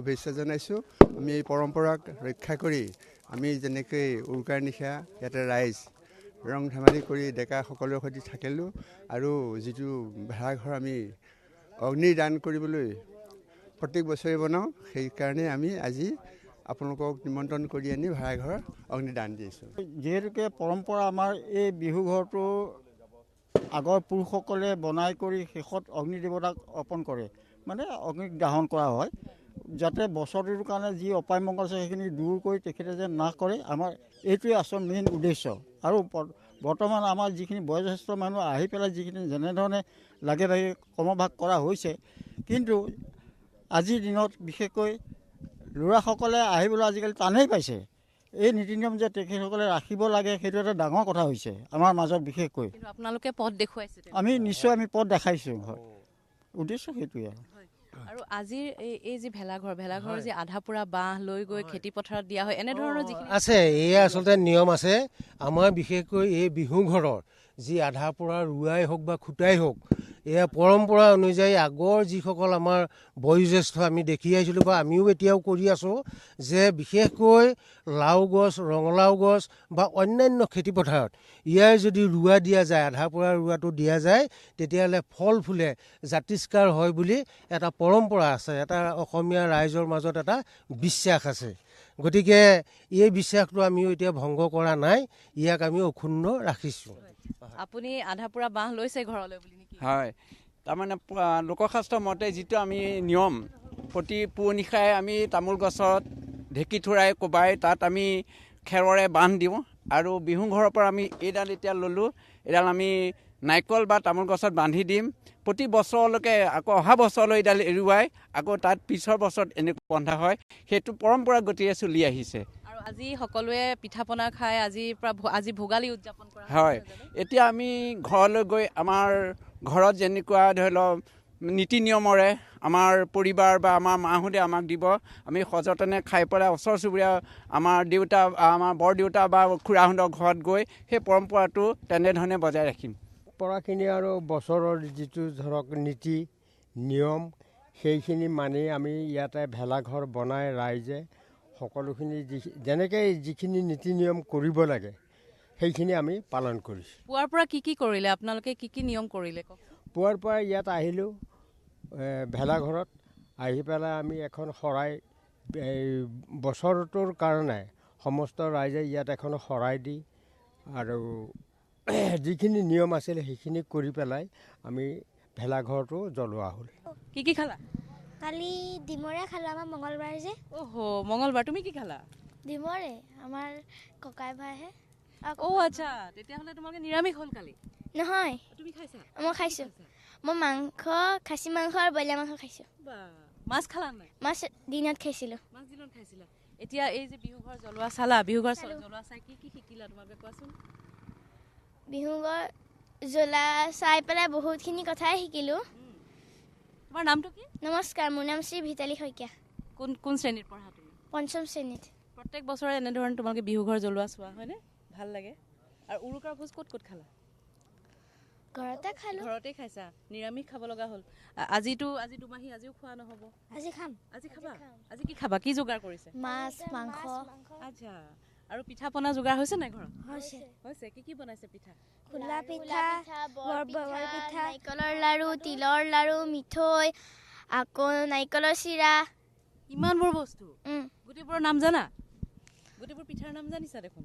শুভেচ্ছা জনাইছোঁ। আমি এই পৰম্পৰাক ৰক্ষা কৰি আমি যেনেকৈ উৰুকাৰ নিশা ইয়াতে ৰাইজ ৰং ধেমালি কৰি ডেকা সকলৰ সৈতে থাকিলোঁ আৰু যিটো ভেলাঘৰ আমি অগ্নিদান কৰিবলৈ প্ৰত্যেক বছৰে বনাওঁ, সেইকাৰণে আমি আজি আপোনালোকক নিমন্ত্ৰণ কৰি আনি ভেলাঘৰ অগ্নিদান দিছোঁ। যিহেতুকে পৰম্পৰা আমাৰ এই বিহু ঘৰটো আগৰ পুৰুষসকলে বনাই কৰি শেষত অগ্নি দেৱতাক অৰ্পণ কৰে, মানে অগ্নিক দাহন কৰা হয়, যাতে বছৰটোৰ কাৰণে যি অপায় মংগল আছে সেইখিনি দূৰ কৰি তেখেতে যে নাশ কৰে। আমাৰ এইটোৱে আচল মেইন উদ্দেশ্য। আৰু বৰ্তমান আমাৰ যিখিনি বয়োজ্যেষ্ঠ মানুহ আহি পেলাই যিখিনি যেনেধৰণে লাগে ভাগে কৰ্মভাগ কৰা হৈছে, কিন্তু আজিৰ দিনত বিশেষকৈ ল'ৰাসকলে আহিবলৈ আজিকালি টানেই পাইছে। এই নীতি নিয়ম যে তেখেতসকলে ৰাখিব লাগে, সেইটো এটা ডাঙৰ কথা হৈছে আমাৰ মাজত। বিশেষকৈ আপোনালোকে পথ দেখুৱাইছে, আমি নিশ্চয় পথ দেখাইছোঁ। হয়, উদ্দেশ্য সেইটোৱে। আৰু আজিৰ এই যি ভেলাঘৰ যি আধা পোৰা বাঁহ লৈ গৈ খেতি পথাৰত দিয়া হয়, এনেধৰণৰ যিখিনি আছে, এয়া আচলতে নিয়ম আছে আমাৰ। বিশেষকৈ এই বিহু ঘৰৰ যি আধা পোৰা ৰুৱাই হওক বা খুটাই হওক, এয়া পৰম্পৰা অনুযায়ী আগৰ যিসকল আমাৰ বয়োজ্যেষ্ঠ আমি দেখি আহিছিলোঁ বা আমিও এতিয়াও কৰি আছোঁ, যে বিশেষকৈ লাও গছ, ৰঙালাও গছ বা অন্যান্য খেতি পথাৰত ইয়াৰ যদি ৰুৱা দিয়া যায়, আধা পোৰা ৰুৱাটো দিয়া যায়, তেতিয়াহ'লে ফল ফুলে, জাতিষ্কাৰ হয় বুলি এটা পৰম্পৰা আছে। এটা অসমীয়া ৰাইজৰ মাজত এটা বিশ্বাস আছে। গতিকে এই বিশ্বাসটো আমিও এতিয়া ভংগ কৰা নাই, ইয়াক আমি অক্ষুণ্ণ ৰাখিছোঁ। আপুনি আধা পোৰা বাঁহ লৈছে ঘৰলৈ বুলি নেকি? হয়, তাৰমানে লোকশাস্ত্ৰ মতে যিটো আমি নিয়ম, প্ৰতি পুৱনিশাই আমি তামোল গছত ঢেঁকী থোৰাই কোবাই তাত আমি খেৰৰে বান্ধ দিওঁ। আৰু বিহু ঘৰৰ পৰা আমি এইডাল এতিয়া ল'লোঁ, এইডাল আমি নাৰিকল বা তামোল গছত বান্ধি দিম। প্ৰতি বছৰলৈকে আকৌ অহা বছৰলৈ এইডাল এৰুৱাই আকৌ তাত পিছৰ বছৰত এনেকৈ বন্ধা হয়। সেইটো পৰম্পৰা গতিৰে চলি আহিছে। আৰু আজি সকলোৱে পিঠা পনা খাই আজি ভোগালী উদযাপন কৰা হয়। এতিয়া আমি ঘৰলৈ গৈ আমাৰ ঘৰত যেনেকুৱা ধৰি লওক নীতি নিয়মৰে আমাৰ পৰিবাৰ বা আমাৰ মাহঁতে আমাক দিব, আমি সযতনে খাই পেলাই ওচৰ চুবুৰীয়া আমাৰ দেউতা, আমাৰ বৰদেউতা বা খুৰাহঁতৰ ঘৰত গৈ সেই পৰম্পৰাটো তেনেধৰণে বজাই ৰাখিম। পৰাখিনি আৰু বছৰৰ যিটো ধৰক নীতি নিয়ম, সেইখিনি মানি আমি ইয়াতে ভেলাঘৰ বনাই ৰাইজে সকলোখিনি যেনেকৈ যিখিনি নীতি নিয়ম কৰিব লাগে সেইখিনি আমি পালন কৰিছোঁ। পুৱাৰ পৰা কি কৰিলে আপোনালোকে, কি নিয়ম কৰিলে কওক? পুৱাৰ পৰা ইয়াত আহিলোঁ ভেলাঘৰত, আহি পেলাই আমি এখন শৰাই, এই বছৰটোৰ কাৰণে সমস্ত ৰাইজে ইয়াত এখন শৰাই দি আৰু যিখিনি নিয়ম আছিল সেইখিনি কৰি পেলাই আমি ভেলাঘৰটো জ্বলোৱা হ'ল। কি খালা? কালি ডিমৰে খালোঁ, আমাৰ মঙলবাৰ যে। মঙলবাৰ। তুমি কি খালা? ডিমৰে, আমাৰ ককাই ভাইহে। আচ্ছা, তেতিয়াহ'লে তোমালোকে নিৰামিষ হ'ল কালি? নহয়, তুমি খাইছা? মই খাইছোঁ। মই মাংস, খাচী মাংস আৰু ব্ৰইলাৰ মাংস খাইছোঁ। মাছ খালা নাই? মাছ দিনত খাইছিলোঁ। মাছ দিনত খাইছিলা। এতিয়া এই যে বিহু ঘৰ জ্বলোৱা চালা, বিহু ঘৰ জ্বলোৱা চাই কি শিকিলা তোমালোকে কোৱাচোন? বিহু ঘৰ জ্বলা চাই পেলাই বহুতখিনি কথাই শিকিলোঁ। তোমাৰ নামটো কি? নমস্কাৰ, মোৰ নাম শ্ৰী ভিতালী শইকীয়া। কোন শ্ৰেণীত পঢ়া তুমি? পঞ্চম শ্ৰেণীত। প্ৰত্যেক বছৰে এনেধৰণে তোমালোকে বিহু ঘৰ জ্বলোৱা চোৱা হয়নে? ভাল লাগে। আৰু উৰুকাৰ ভোজ ক'ত খালা? ঘৰতে খালোঁ। ঘৰতে খাইছা? নিৰামিষ খাব লগা হ'ল। আজি দুমাহী, আজিও খোৱা নহ'ব? আজি খাম। আজি খাবা? আজি কি খাবা? কি যোগাৰ কৰিছে? মাছ, মাংস। আচ্ছা, আৰু পিঠা পনা যোগাৰ হৈছে নাই ঘৰত? হৈছে। কি বনাইছে পিঠা? খোলা পিঠা, বৰ পিঠা, নাৰিকলৰ লাৰু, তিলৰ লাৰু, মিঠৈ, আকৌ নাৰিকলৰ চিৰা। ইমানবোৰ বস্তু? গোটেইবোৰৰ নাম জানা? গোটেইবোৰ পিঠাৰ নাম জানিছা দেখোন।